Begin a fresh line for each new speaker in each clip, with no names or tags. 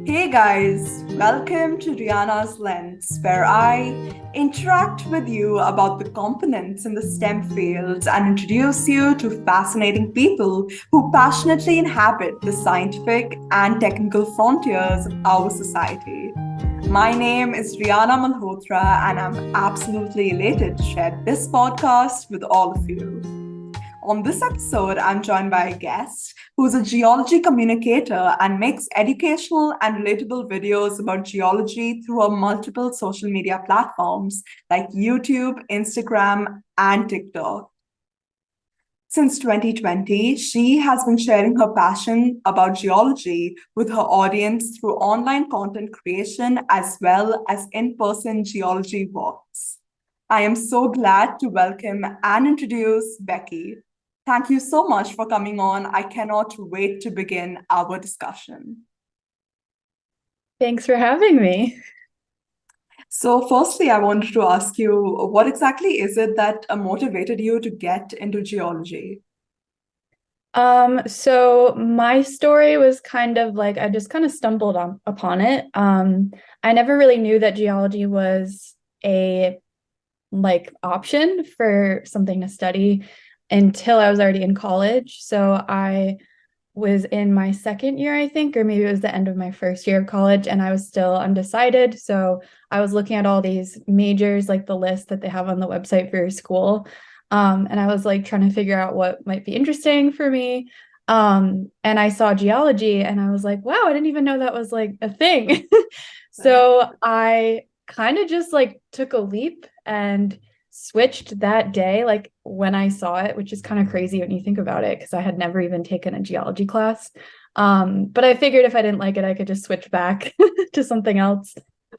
Hey guys, welcome to Rihanna's Lens, where I interact with you about the components in the STEM fields and introduce you to fascinating people who passionately inhabit the scientific and technical frontiers of our society. My name is Rihanna Malhotra, and I'm absolutely elated to share this podcast with all of you. On this episode, I'm joined by a guest who's a geology communicator and makes educational and relatable videos about geology through her multiple social media platforms like YouTube, Instagram, and TikTok. Since 2020, she has been sharing her passion about geology with her audience through online content creation as well as in person geology walks. I am so glad to welcome and introduce Becky. Thank you so much for coming on. I cannot wait to begin our discussion.
Thanks for having me.
So, firstly, I wanted to ask you what exactly is it that motivated you to get into geology?
So my story was kind of like I just kind of stumbled upon it. I never really knew that geology was a option for something to study until I was already in college. So I was in my second year, I think, or maybe it was the end of my first year of college, and I was still undecided. So I was looking at all these majors, like the list that they have on the website for your school. And I was like trying to figure out what might be interesting for me. And I saw geology and I was like, wow, I didn't even know that was like a thing. So I kind of just like took a leap and switched that day, like when I saw it, which is kind of crazy when you think about it, because I had never even taken a geology class. But I figured if I didn't like it, I could just switch back to something else.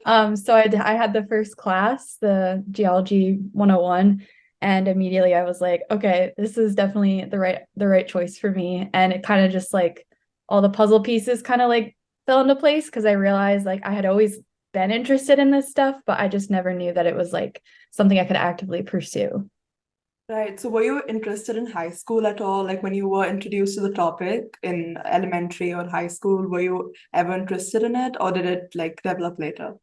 So I had the first class, the Geology 101, and immediately I was like, okay, this is definitely the right choice for me. And it kind of just like all the puzzle pieces kind of like fell into place because I realized like I had always been interested in this stuff, but I just never knew that it was like something I could actively pursue.
Right. So, were you interested in high school at all? Like when you were introduced to the topic in elementary or high school, were you ever interested in it, or did it like develop later?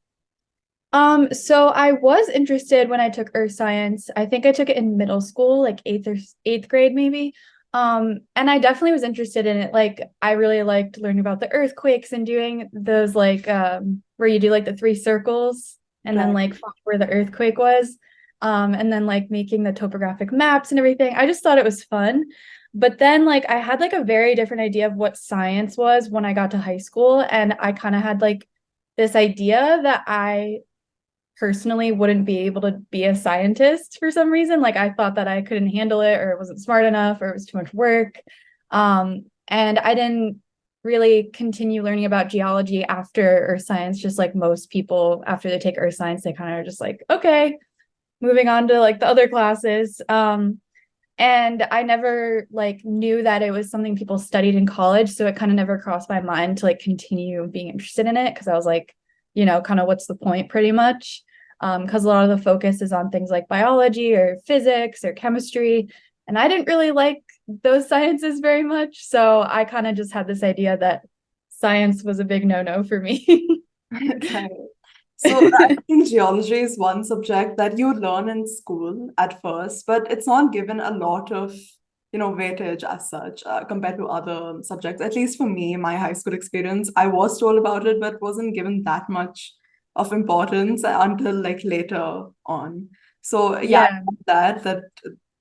So I was interested when I took earth science. I think I took it in middle school, like eighth grade maybe. And I definitely was interested in it. Like I really liked learning about the earthquakes and doing those like where you do like the three circles and then
Right.
like find where the earthquake was. And then like making the topographic maps and everything. I just thought it was fun. But then like I had like a very different idea of what science was when I got to high school. And I kind of had like this idea that I personally wouldn't be able to be a scientist for some reason. Like I thought that I couldn't handle it or it wasn't smart enough or it was too much work. And I didn't really continue learning about geology after earth science, just like most people after they take earth science, they kind of are just like, okay, moving on to like the other classes. And I never like knew that it was something people studied in college. So it kind of never crossed my mind to like continue being interested in it because I was like, kind of what's the point pretty much? Because a lot of the focus is on things like biology or physics or chemistry. And I didn't really like those sciences very much. So I kind of just had this idea that science was a big no-no for me.
Right. So I think geology is one subject that you learn in school at first, but it's not given a lot of, weightage as such compared to other subjects. At least for me, my high school experience, I was told about it, but wasn't given that much of importance until like later on. So yeah, I
Yeah.
know that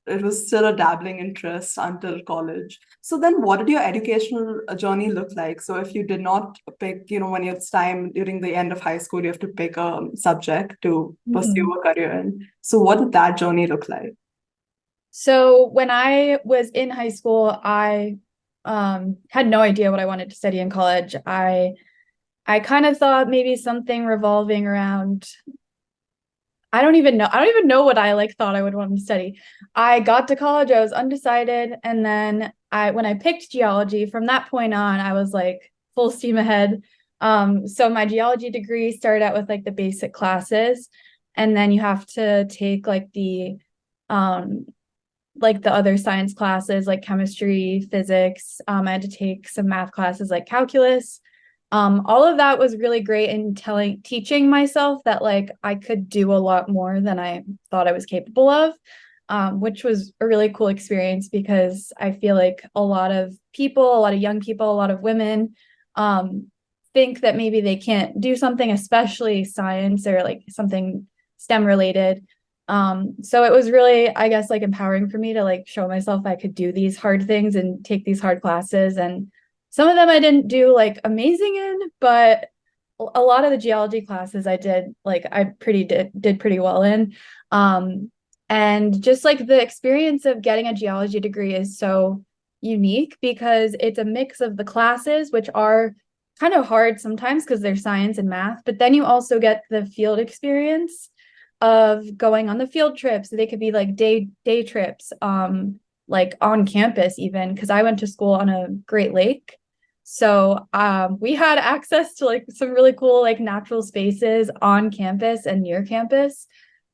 it was still a dabbling interest until college. So then what did your educational journey look like? So if you did not pick, when it's time during the end of high school, you have to pick a subject to pursue
Mhm.
a career in. So what did that journey look like?
So when I was in high school, I had no idea what I wanted to study in college. I kind of thought maybe something revolving around I don't even know. I don't even know what I like thought I would want to study. I got to college, I was undecided, and then when I picked geology, from that point on, I was like full steam ahead. So my geology degree started out with like the basic classes, and then you have to take um like the other science classes like chemistry, physics. I had to take some math classes like calculus. All of that was really great in teaching myself that like I could do a lot more than I thought I was capable of, which was a really cool experience because I feel like a lot of people, a lot of young people, a lot of women, think that maybe they can't do something, especially science or like something STEM related. So it was really, I guess, like empowering for me to like show myself I could do these hard things and take these hard classes. And some of them I didn't do like amazing in, but a lot of the geology classes I did like I did pretty well in. And just like the experience of getting a geology degree is so unique because it's a mix of the classes, which are kind of hard sometimes because they're science and math, but then you also get the field experience of going on the field trips. They could be like day trips, like on campus even, because I went to school on a Great Lake. So we had access to like some really cool like natural spaces on campus and near campus.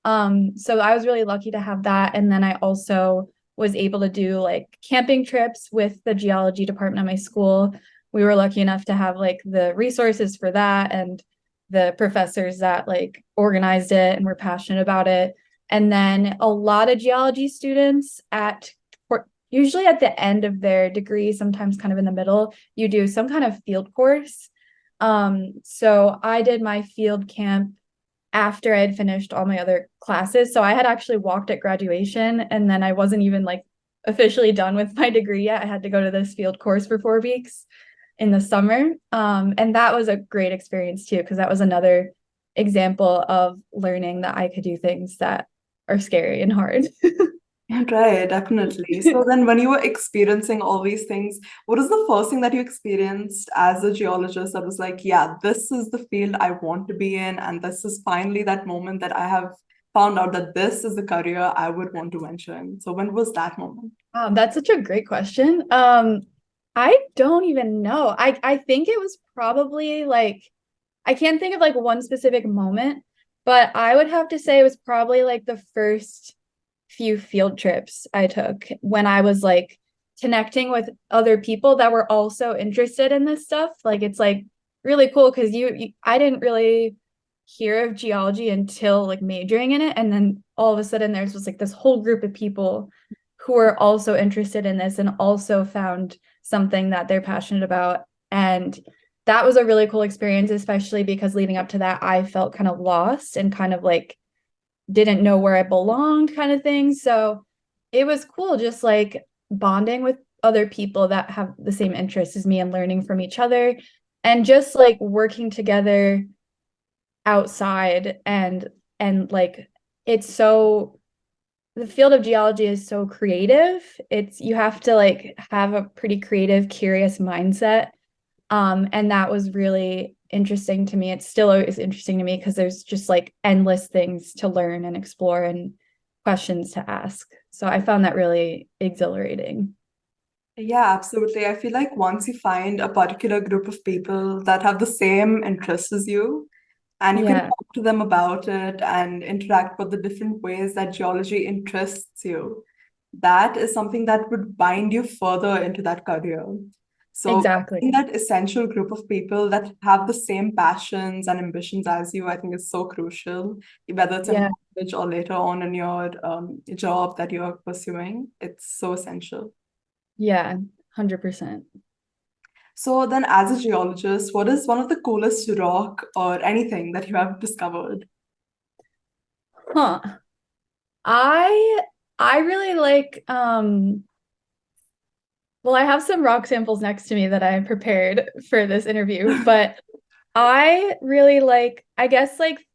So I was really lucky to have that. And then I also was able to do like camping trips with the geology department at my school. We were lucky enough to have like the resources for that and the professors that like organized it and were passionate about it. And then a lot of geology students usually at the end of their degree, sometimes kind of in the middle, you do some kind of field course. So I did my field camp after I had finished all my other classes. So I had actually walked at graduation and then I wasn't even like officially done with my degree yet. I had to go to this field course for 4 weeks in the summer. And that was a great experience too, because that was another example of learning that I could do things that are scary and hard.
Right, definitely. So then when you were experiencing all these things, what is the first thing that you experienced as a geologist that was like, yeah, this is the field I want to be in, and this is finally that moment that I have found out that this is the career I would want to venture in. So when was that moment?
That's such a great question. I don't even know. I think it was probably like I can't think of like one specific moment, but I would have to say it was probably like the first few field trips I took when I was like connecting with other people that were also interested in this stuff. Like it's like really cool because I didn't really hear of geology until like majoring in it, and then all of a sudden there's just like this whole group of people who are also interested in this and also found something that they're passionate about. And that was a really cool experience, especially because leading up to that, I felt kind of lost and kind of like didn't know where I belonged kind of thing. So it was cool just like bonding with other people that have the same interests as me and learning from each other and just like working together outside and like it's so the field of geology is so creative. It's you have to like have a pretty creative, curious mindset. And that was really interesting to me. It's still always interesting to me because there's just like endless things to learn and explore and questions to ask. So I found that really exhilarating.
Yeah, absolutely. I feel like once you find a particular group of people that have the same interests as you, and you can
Yeah,
talk to them about it and interact with the different ways that geology interests you, that is something that would bind you further into that career. So in
exactly.
that essential group of people that have the same passions and ambitions as you, I think is so crucial, whether it's in
Yeah,
college or later on in your job that you're pursuing. It's so essential.
yeah, 100%.
So then, as a geologist, what is one of the coolest rock or anything that you have discovered?
Huh. I I really like well, I have some rock samples next to me that I prepared for this interview, but I really like, I guess like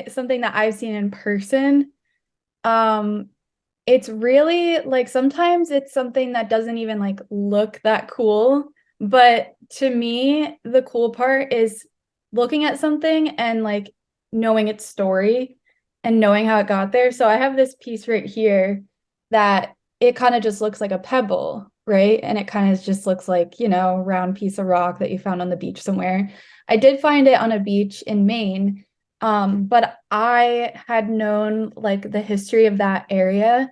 something that I've seen in person. Um, it's really like sometimes it's something that doesn't even like look that cool, but to me, the cool part is looking at something and like knowing its story and knowing how it got there. So I have this piece right here that it kind of just looks like a pebble, right? And it kind of just looks like, a round piece of rock that you found on the beach somewhere. I did find it on a beach in Maine. But I had known like the history of that area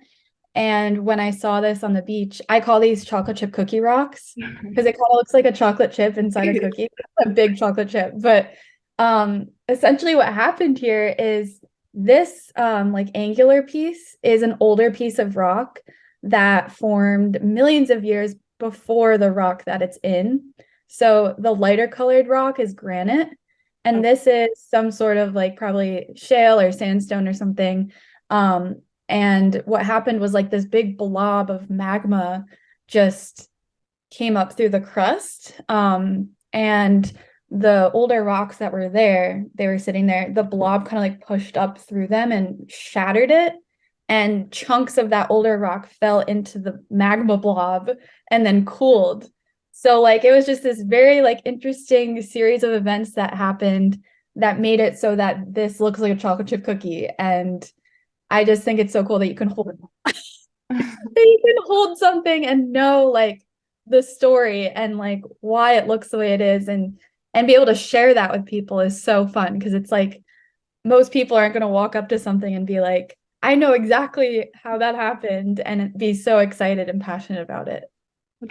And when I saw this on the beach, I call these chocolate chip cookie rocks because it kind of looks like a chocolate chip inside a cookie, a big chocolate chip. But essentially what happened here is this like angular piece is an older piece of rock that formed millions of years before the rock that it's in. So the lighter colored rock is granite, and this is some sort of like probably shale or sandstone or something. And what happened was like this big blob of magma just came up through the crust. And the older rocks that were there, they were sitting there, the blob kind of like pushed up through them and shattered it. And chunks of that older rock fell into the magma blob and then cooled. So like it was just this very like interesting series of events that happened that made it so that this looks like a chocolate chip cookie. And I just think it's so cool that you can hold something and know like the story and like why it looks the way it is, and be able to share that with people is so fun because it's like most people aren't going to walk up to something and be like, I know exactly how that happened, and be so excited and passionate about it.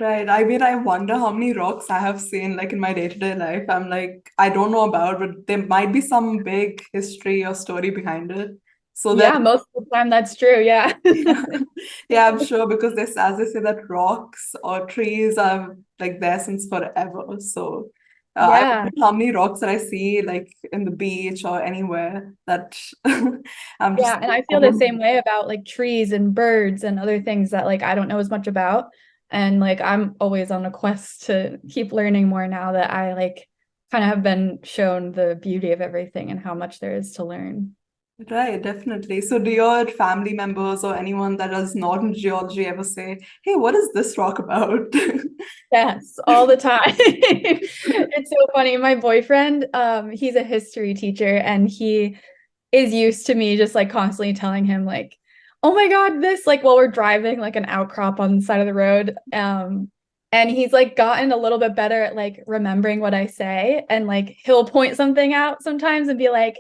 Right. I mean, I wonder how many rocks I have seen like in my day-to-day life. I'm like, I don't know about, but there might be some big history or story behind it. So then,
Yeah, most of the time that's true. Yeah.
yeah, I'm sure because this, as they say, that rocks or trees are like there since forever. So I
Yeah.
wonder how many rocks that I see like in the beach or anywhere that I'm
Yeah,
just
and I feel the same way about like trees and birds and other things that like I don't know as much about. And like I'm always on a quest to keep learning more now that I like kind of have been shown the beauty of everything and how much there is to learn.
right, definitely. So do your family members or anyone that is not in geology ever say, "Hey, what is this rock about?"
Yes, all the time. It's so funny. My boyfriend, he's a history teacher and he is used to me just like constantly telling him like, oh my God, this like while we're driving like an outcrop on the side of the road. And he's like gotten a little bit better at like remembering what I say, and like he'll point something out sometimes and be like,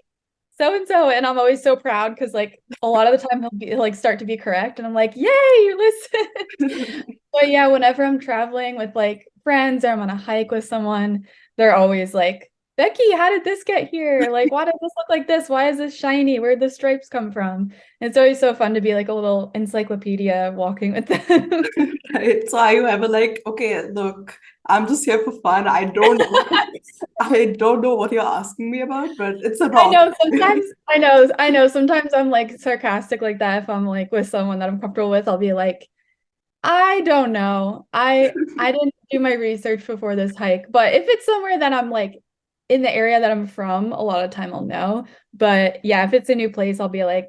so and so, and I'm always so proud because like a lot of the time he'll like start to be correct and I'm like, yay, you listen. But yeah, whenever I'm traveling with like friends or I'm on a hike with someone, they're always like, Becky, how did this get here? Like, why does this look like this? Why is this shiny? Where'd the stripes come from? It's always so fun to be like a little encyclopedia walking with them.
Right. So are you ever like, okay, look, I'm just here for fun. I don't know. I don't know what you're asking me about, but it's a
I
rock.
know sometimes I know sometimes I'm like sarcastic like that if I'm like with someone that I'm comfortable with, I'll be like, I don't know. I didn't do my research before this hike, but if it's somewhere that I'm like in the area that I'm from, a lot of time I'll know. But yeah, if it's a new place, I'll be like,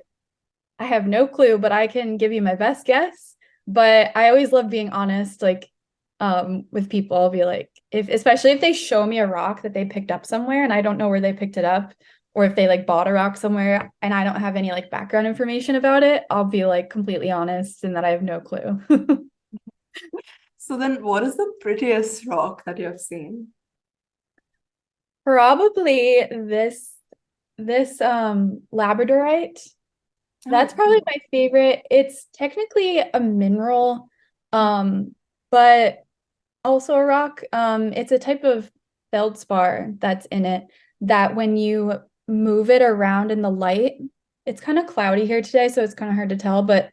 I have no clue, but I can give you my best guess. But I always love being honest, like with people. I'll be like, if especially if they show me a rock that they picked up somewhere and I don't know where they picked it up, or if they like bought a rock somewhere and I don't have any like background information about it, I'll be like completely honest and that I have no clue.
So then what is the prettiest rock that you have seen?
Probably this labradorite.
Oh,
That's probably my favorite. It's technically a mineral, but also a rock. It's a type of feldspar that's in it that when you move it around in the light, it's kind of cloudy here today, so it's kind of hard to tell, but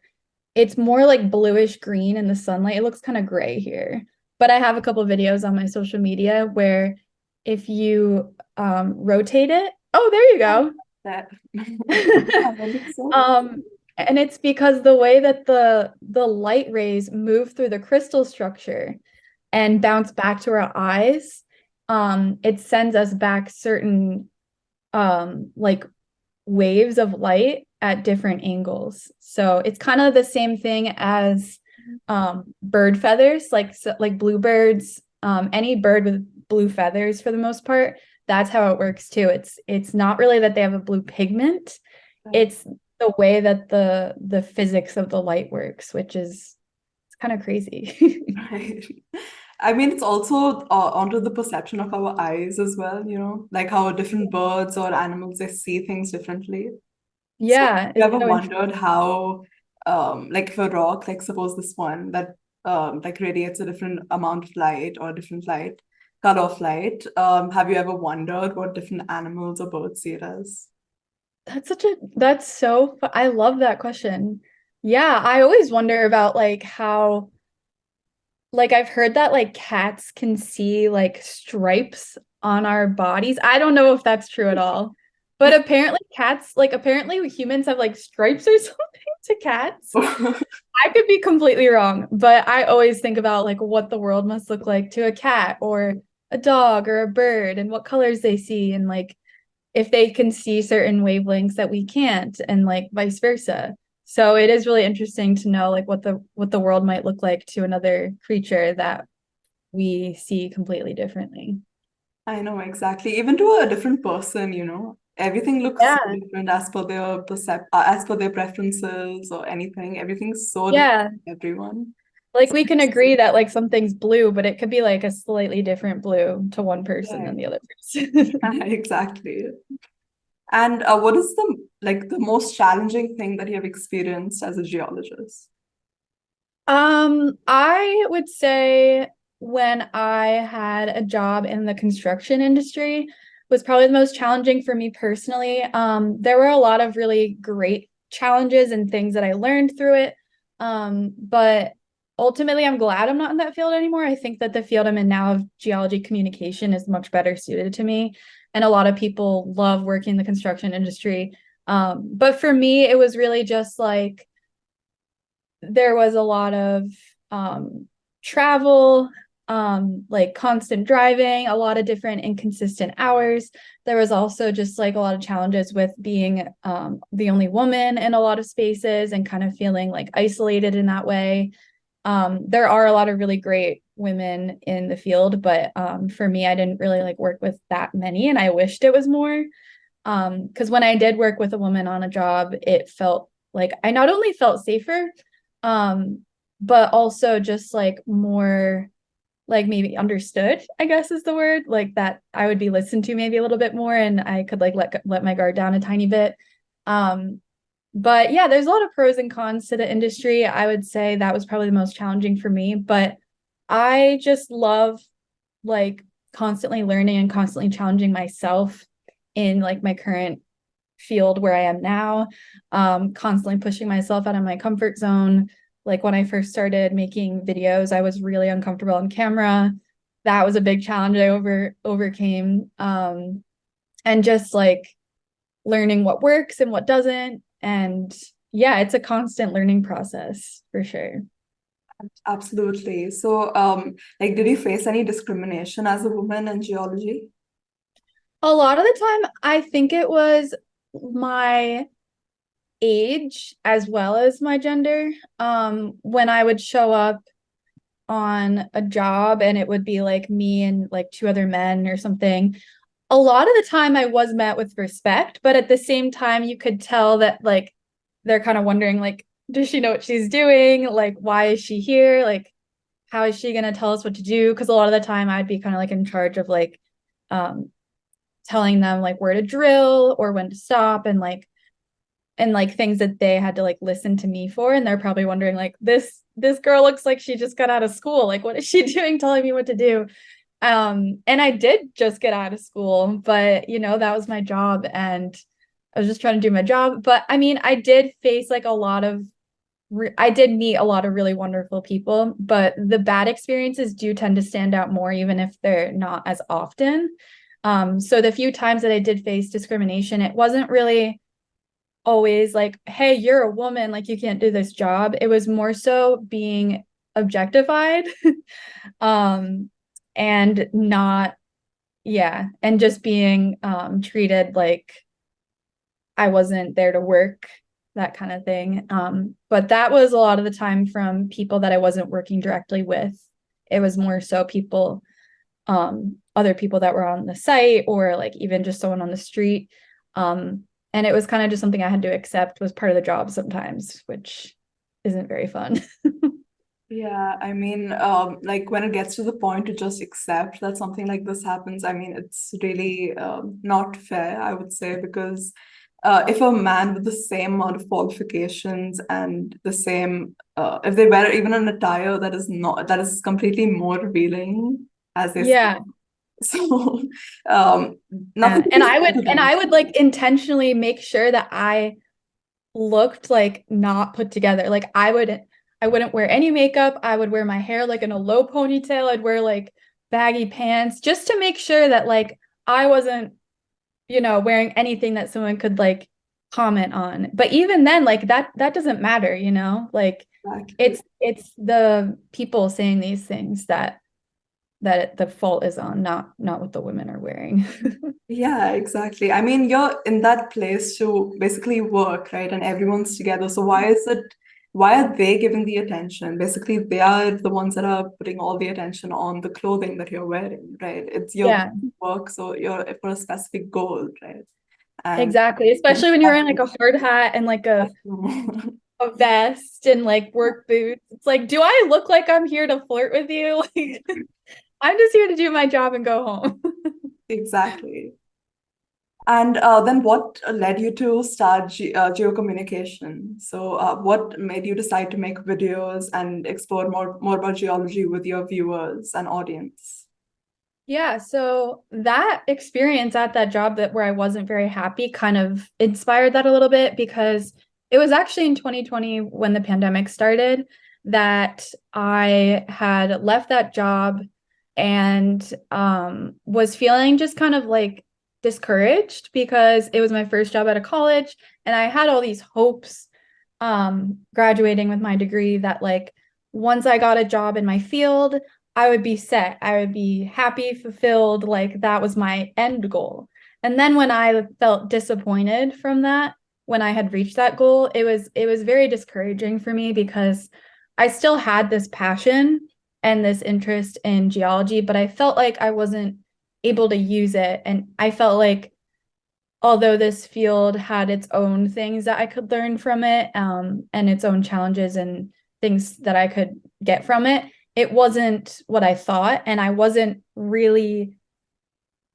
it's more like bluish green in the sunlight. It looks kind of gray here. But I have a couple videos on my social media where if you rotate it, oh, there you go.
that. Yeah, that looks so
Um, and it's because the way that the light rays move through the crystal structure and bounce back to our eyes, it sends us back certain like waves of light at different angles. So it's kind of the same thing as bird feathers, like so, like bluebirds, any bird with blue feathers for the most part. That's how it works too. It's not really that they have a blue pigment.
right.
It's the way that the physics of the light works, which is it's kind of crazy.
Right. I mean, it's also onto the perception of our eyes as well, like how different birds or animals, they see things differently. So have
Yeah,
you
it's
ever
so interesting.
wondered how like if a rock, like suppose this one that like radiates a different amount of light or different light, color of light, have you ever wondered what different animals or birds see it as?
I love that question. Yeah, I always wonder about like how like I've heard that like cats can see like stripes on our bodies. I don't know if that's true at all. But apparently humans have like stripes or something to cats. I could be completely wrong, but I always think about like what the world must look like to a cat or a dog or a bird and what colors they see and like if they can see certain wavelengths that we can't and like vice versa. So it is really interesting to know like what the world might look like to another creature that we see completely differently.
I know exactly. Even to a different person, everything looks so
Yeah.
different as per their preferences or anything. Everything's so different
Yeah.
for everyone.
Like we can agree that like something's blue, but it could be like a slightly different blue to one person than
Right.
the other person.
Exactly. And what is the most challenging thing that you have experienced as a geologist?
I would say when I had a job in the construction industry was probably the most challenging for me personally. There were a lot of really great challenges and things that I learned through it. But ultimately, I'm glad I'm not in that field anymore. I think that the field I'm in now of geology communication is much better suited to me. And a lot of people love working in the construction industry. But for me, it was really just like, there was a lot of travel, like constant driving, a lot of different inconsistent hours. There was also just like a lot of challenges with being the only woman in a lot of spaces and kind of feeling like isolated in that way. There are a lot of really great women in the field, but for me, I didn't really like work with that many, and I wished it was more. Because when I did work with a woman on a job, it felt like I not only felt safer, um, but also just like more like maybe understood, I guess is the word, like that I would be listened to maybe a little bit more and I could like let my guard down a tiny bit. Um, but yeah, there's a lot of pros and cons to the industry. I would say that was probably the most challenging for me, but I just love like constantly learning and constantly challenging myself in like my current field where I am now, constantly pushing myself out of my comfort zone. Like when I first started making videos, I was really uncomfortable on camera. That was a big challenge I overcame. And just like learning what works and what doesn't. And yeah, it's a constant learning process for sure.
Absolutely. So, like, did you face any discrimination as a woman in geology?
A lot of the time, I think it was my age as well as my gender. When I would show up on a job and it would be like me and like two other men or something, a lot of the time I was met with respect, but at the same time, you could tell that like they're kind of wondering, like, does she know what she's doing? Like, why is she here? Like, how is she gonna tell us what to do? Because a lot of the time I'd be kind of like in charge of like um telling them like where to drill or when to stop and like things that they had to like listen to me for, and they're probably wondering like this girl looks like she just got out of school, like what is she doing telling me what to do. And I did just get out of school, but that was my job and I was just trying to do my job. But I mean, I did face like a lot of I did meet a lot of really wonderful people, but the bad experiences do tend to stand out more even if they're not as often. So the few times that I did face discrimination, it wasn't really always like, hey, you're a woman, like you can't do this job. It was more so being objectified. um and not yeah, and just being treated like I wasn't there to work, that kind of thing. But that was a lot of the time from people that I wasn't working directly with. It was more so people, other people that were on the site or like even just someone on the street. And it was kind of just something I had to accept was part of the job sometimes, which isn't very fun.
Yeah, I mean, like when it gets to the point to just accept that something like this happens, I mean, it's really not fair, I would say, because if a man with the same amount of qualifications and the same, if they wear even an attire that is completely more revealing as they
Yeah.
so um nothing
Yeah.
to
And
be
I would
said
and
against.
I would like intentionally make sure that I looked like not put together. Like I wouldn't wear any makeup. I would wear my hair like in a low ponytail. I'd wear like baggy pants just to make sure that like I wasn't, wearing anything that someone could like comment on. But even then, like that doesn't matter, Like
Exactly.
it's the people saying these things that the fault is on, not what the women are wearing.
Yeah, exactly. I mean, you're in that place to basically work, right? And everyone's together. So why are they giving the attention? Basically, they are the ones that are putting all the attention on the clothing that you're wearing, right? It's your
Yeah,
work, so you're for a specific goal, right? And
exactly. Especially when you're wearing like a hard hat and like a vest and like work boots. It's like, do I look like I'm here to flirt with you? Like, I'm just here to do my job and go home.
exactly. And then what led you to start geocommunication? So, what made you decide to make videos and explore more about geology with your viewers and audience?
Yeah, so that experience at that job where I wasn't very happy kind of inspired that a little bit because it was actually in 2020 when the pandemic started that I had left that job and was feeling just kind of like discouraged because it was my first job out of college and I had all these hopes graduating with my degree that like once I got a job in my field I would be set. I would be happy, fulfilled. Like that was my end goal. And then when I felt disappointed from that, when I had reached that goal, it was very discouraging for me because I still had this passion and this interest in geology, but I felt like I wasn't able to use it. And I felt like although this field had its own things that I could learn from it, and its own challenges and things that I could get from it, it wasn't what I thought. And I wasn't really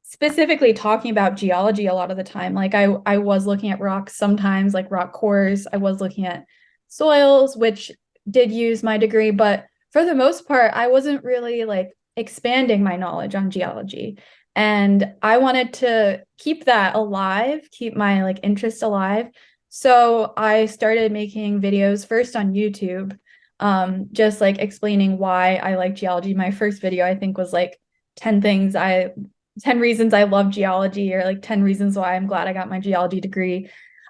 specifically talking about geology a lot of the time. Like I was looking at rocks sometimes, like rock cores. I was looking at soils, which did use my degree, but for the most part, I wasn't really like expanding my knowledge on geology. And I wanted to keep that alive, keep my like interest alive. So I started making videos first on YouTube, just like explaining why I like geology. My first video, I think, was like 10 things 10 reasons I love geology or like 10 reasons why I'm glad I got my geology degree.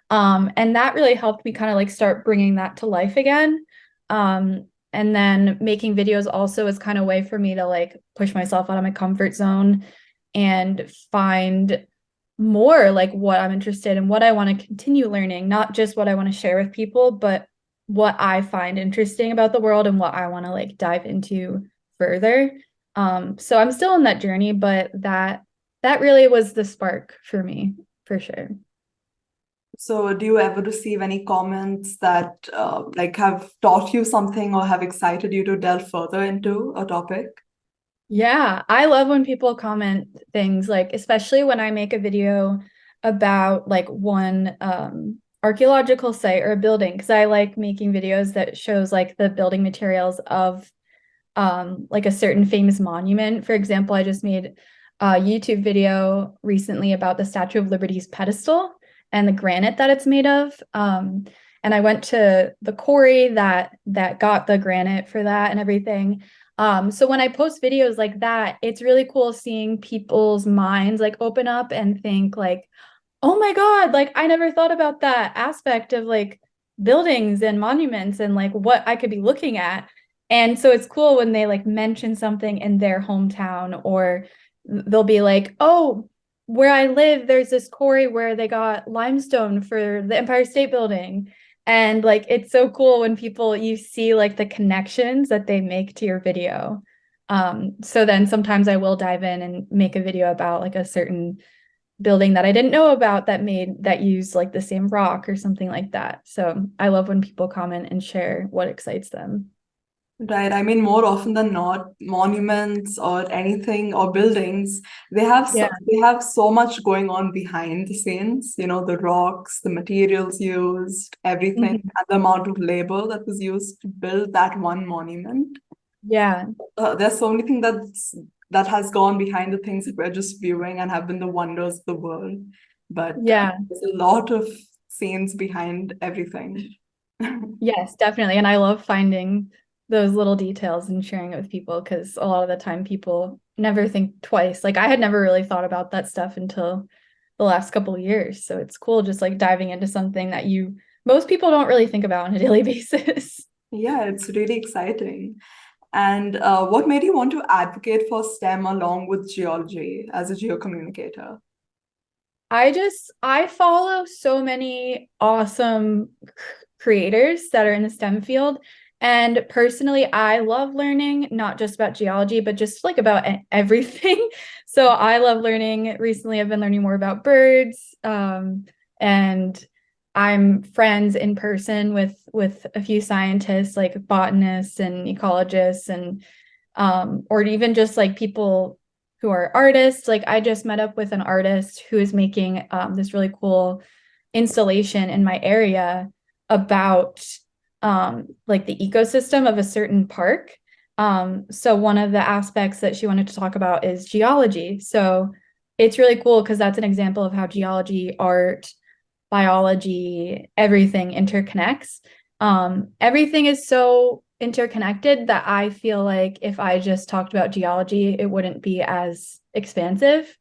And that really helped me kind of like start bringing that to life again. And then making videos also is kind of a way for me to like push myself out of my comfort zone and find more like what I'm interested in, what I want to continue learning, not just what I want to share with people, but what I find interesting about the world and what I want to like dive into further. So I'm still in that journey, but that really was the spark for me, for sure.
So, do you ever receive any comments that like have taught you something or have excited you to delve further into a topic?
Yeah, I love when people comment things like, especially when I make a video about like one archaeological site or a building, because I like making videos that shows like the building materials of like a certain famous monument. For example, I just made a YouTube video recently about the Statue of Liberty's pedestal and the granite that it's made of. And I went to the quarry that got the granite for that and everything. So when I post videos like that, it's really cool seeing people's minds like open up and think like, oh my God, like I never thought about that aspect of like buildings and monuments and like what I could be looking at. And so it's cool when they like mention something in their hometown or they'll be like, oh, where I live, there's this quarry where they got limestone for the Empire State Building. And like it's so cool when people you see like the connections that they make to your video. So then sometimes I will dive in and make a video about like a certain building that I didn't know about that used like the same rock or something like that. So I love when people comment and share what excites them.
Right. I mean, more often than not, monuments or anything or buildings,
Yeah.
they have so much going on behind the scenes, the rocks, the materials used, everything,
Mhm.
and the amount of labor that was used to build that one monument.
Yeah.
There's so many things that has gone behind the things that we're just viewing and have been the wonders of the world. But
Yeah.
there's a lot of scenes behind everything.
Yes, definitely. And I love finding those little details and sharing it with people because a lot of the time people never think twice. Like I had never really thought about that stuff until the last couple of years. So it's cool just like diving into something that most people don't really think about on a daily basis.
Yeah, it's really exciting. And what made you want to advocate for STEM along with geology as a geocommunicator?
I follow so many awesome creators that are in the STEM field. And personally, I love learning not just about geology, but just like about everything. So I love learning. Recently, I've been learning more about birds. And I'm friends in person with a few scientists like botanists and ecologists and or even just like people who are artists. Like I just met up with an artist who is making this really cool installation in my area about like the ecosystem of a certain park. So one of the aspects that she wanted to talk about is geology. So it's really cool because that's an example of how geology, art, biology, everything interconnects. Everything is so interconnected that I feel like if I just talked about geology, it wouldn't be as expansive.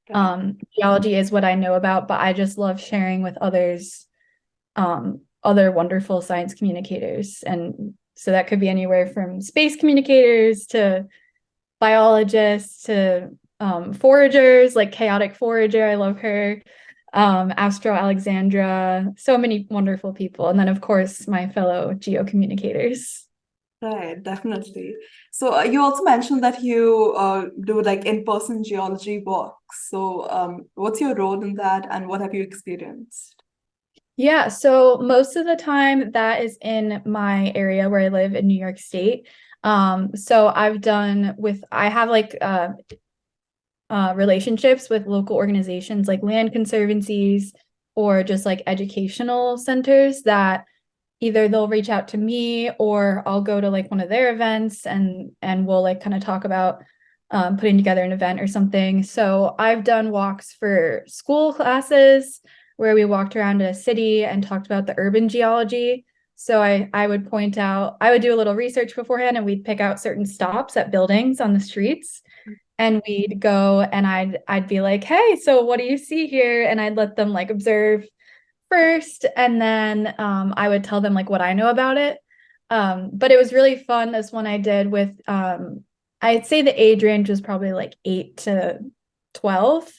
Right.
Geology is what I know about, but I just love sharing with others, other wonderful science communicators. And so that could be anywhere from space communicators to biologists to foragers, like Chaotic Forager. I love her. Astro Alexandra, so many wonderful people. And then, of course, my fellow geocommunicators.
Right, definitely. So you also mentioned that you do like in-person geology walks. So what's your role in that and what have you experienced?
Yeah, so most of the time that is in my area where I live in New York State. So I have like relationships with local organizations like land conservancies or just like educational centers that either they'll reach out to me or I'll go to like one of their events and we'll like kind of talk about putting together an event or something. So I've done walks for school classes where we walked around a city and talked about the urban geology. So I would point out, I would do a little research beforehand and we'd pick out certain stops at buildings on the streets and we'd go and I'd be like, "Hey, so what do you see here?" And I'd let them like observe first, and then I would tell them like what I know about it. But it was really fun. This one I did with I'd say the age range was probably like 8 to 12.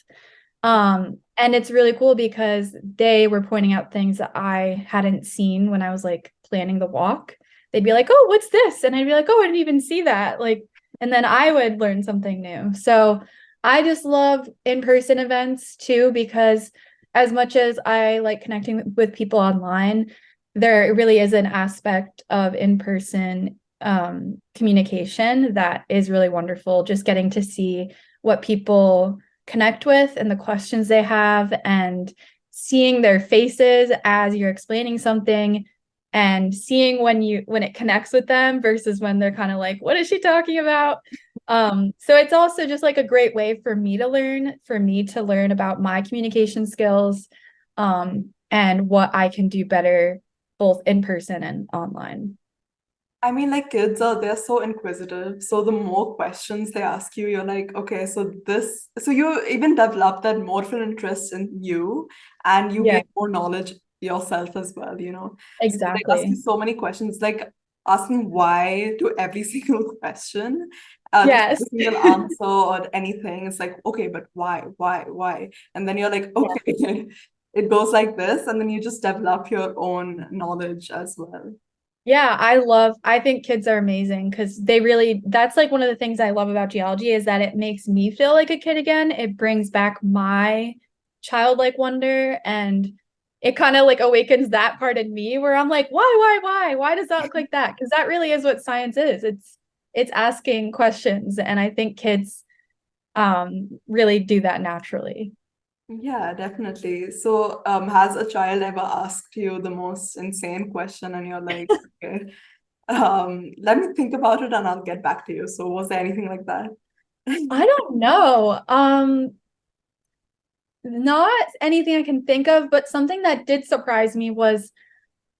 And it's really cool because they were pointing out things that I hadn't seen when I was like planning the walk. They'd be like, "Oh, what's this?" And I'd be like, "Oh, I didn't even see that." Like, and then I would learn something new. So I just love in-person events too, because as much as I like connecting with people online, there really is an aspect of in-person communication that is really wonderful. Just getting to see what people connect with and the questions they have and seeing their faces as you're explaining something and seeing when it connects with them versus when they're kind of like, what is she talking about? So it's also just like a great way for me to learn about my communication skills, and what I can do better both in person and online.
I mean, like they're so inquisitive. So the more questions they ask you, you're like, okay, so you even develop that more of an interest in you and you
Yeah,
gain more knowledge yourself as well. So they ask you
exactly.
so many questions, like asking why to every single question, to
Yes.
every single answer or anything. It's like, okay, but why? And then you're like,
Yeah.
okay, it goes like this, and then you just develop your own knowledge as well.
Yeah, I think kids are amazing because that's like one of the things I love about geology is that it makes me feel like a kid again. It brings back my childlike wonder and it kind of like awakens that part in me where I'm like, why does that look like that? Because that really is what science is. It's asking questions, and I think kids really do that naturally.
Yeah, definitely. So, has a child ever asked you the most insane question and you're like, okay, let me think about it and I'll get back to you. So, was there anything like that?
I don't know. Not anything I can think of, but something that did surprise me was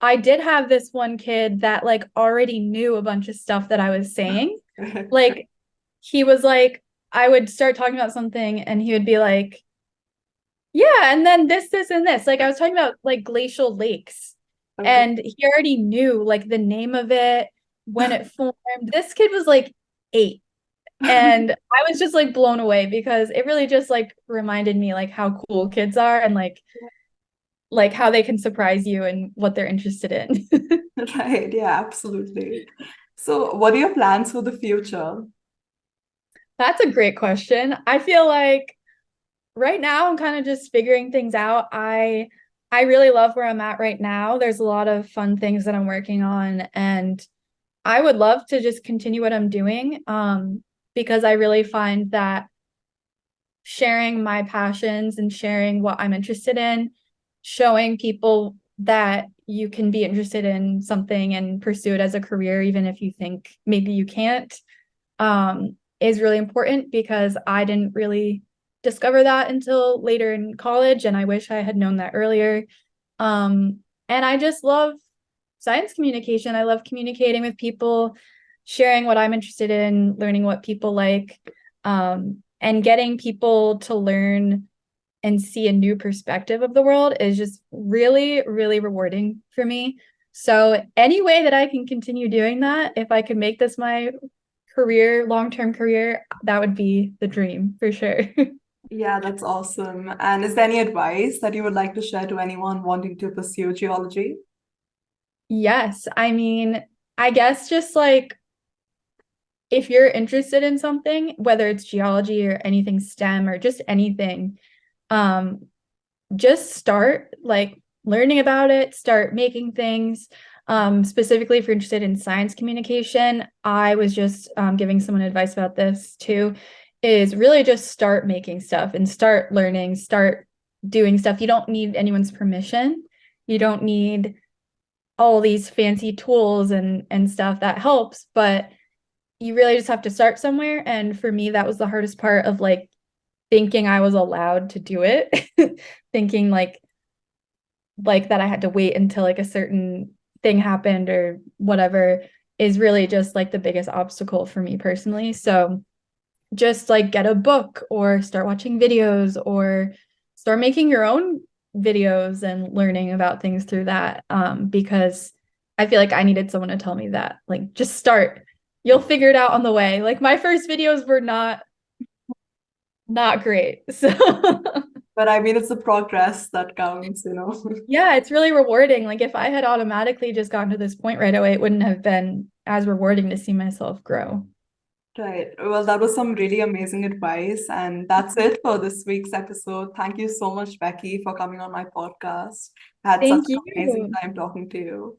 I did have this one kid that like already knew a bunch of stuff that I was saying. Like he was like, I would start talking about something and he would be like, yeah, and then this, and this. Like I was talking about like glacial lakes,
Okay.
and he already knew like the name of it, when it formed. This kid was like 8. And I was just like blown away because it really just like reminded me like how cool kids are and like how they can surprise you and what they're interested in.
Right. Yeah, absolutely. So, what are your plans for the future?
That's a great question. I feel like right now I'm kind of just figuring things out. I really love where I'm at right now. There's a lot of fun things that I'm working on, and I would love to just continue what I'm doing because I really find that sharing my passions and sharing what I'm interested in, showing people that you can be interested in something and pursue it as a career, even if you think maybe you can't, is really important because I didn't really discover that until later in college, and I wish I had known that earlier. And I just love science communication. I love communicating with people, sharing what I'm interested in, learning what people like, and getting people to learn and see a new perspective of the world is just really, really rewarding for me. So, any way that I can continue doing that, if I could make this my career, long-term career, that would be the dream for sure.
Yeah, that's awesome. And is there any advice that you would like to share to anyone wanting to pursue geology?
Yes, I mean, I guess just like if you're interested in something, whether it's geology or anything STEM or just anything, um, just start like learning about it, start making things. Specifically, if you're interested in science communication, I was just giving someone advice about this too, is really just start making stuff and start learning, start doing stuff. You don't need anyone's permission. You don't need all these fancy tools and stuff that helps, but you really just have to start somewhere. And for me, that was the hardest part of like thinking I was allowed to do it, thinking like that I had to wait until like a certain thing happened or whatever is really just like the biggest obstacle for me personally. So just like get a book or start watching videos or start making your own videos and learning about things through that. Because I feel like I needed someone to tell me that, like, just start. You'll figure it out on the way. Like my first videos were not great. So
But I mean, it's the progress that counts, you know.
yeah, it's really rewarding. Like if I had automatically just gotten to this point right away, it wouldn't have been as rewarding to see myself grow.
Right. Well, that was some really amazing advice. And that's it for this week's episode. Thank you so much, Becky, for coming on my podcast. I had such
Thank
an amazing
you.
time talking to you.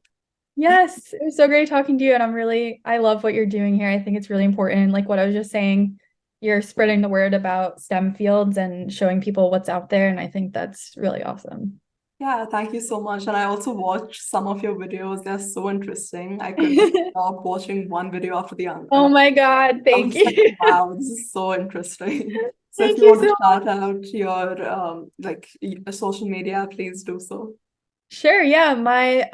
Yes, it was so great talking to you. And I love what you're doing here. I think it's really important. Like what I was just saying, you're spreading the word about STEM fields and showing people what's out there. And I think that's really awesome.
Yeah, thank you so much. And I also watched some of your videos. They're so interesting. I couldn't stop watching one video after the
Oh
other.
my God,
I was
thank
just like,
you.
wow, this is so interesting. So if
Thank
you
you
want to
so much.
shout out your social media, please do so.
Sure, yeah. My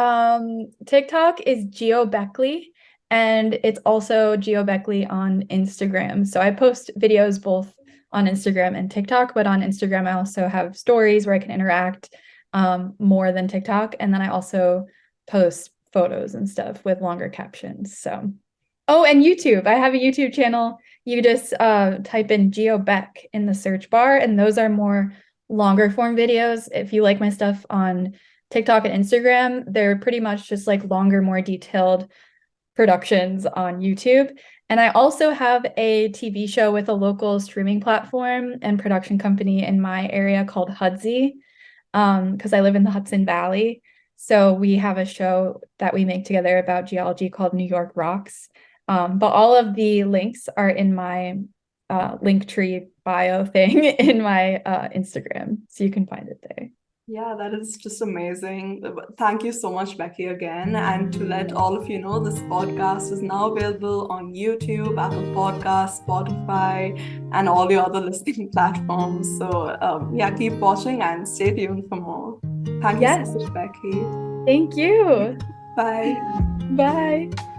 TikTok is Geo Beckley and it's also Geo Beckley on Instagram. So I post videos both on Instagram and TikTok, but on Instagram I also have stories where I can interact more than TikTok. And then I also post photos and stuff with longer captions. So oh, and YouTube. I have a YouTube channel. You just type in Geo Beck in the search bar, and those are more longer form videos. If you like my stuff on TikTok and Instagram, they're pretty much just like longer, more detailed productions on YouTube. And I also have a TV show with a local streaming platform and production company in my area called Hudsy. because I live in the Hudson Valley. So we have a show that we make together about geology called New York Rocks. But all of the links are in my Linktree bio thing in my Instagram. So you can find it there.
Yeah, that is just amazing. Thank you so much, Becky, again. And to let all of you know, this podcast is now available on YouTube, Apple Podcasts, Spotify, and all your other listening platforms. So, yeah, keep watching and stay tuned for more. Thank you so much, Becky.
Thank you.
Bye.
Bye.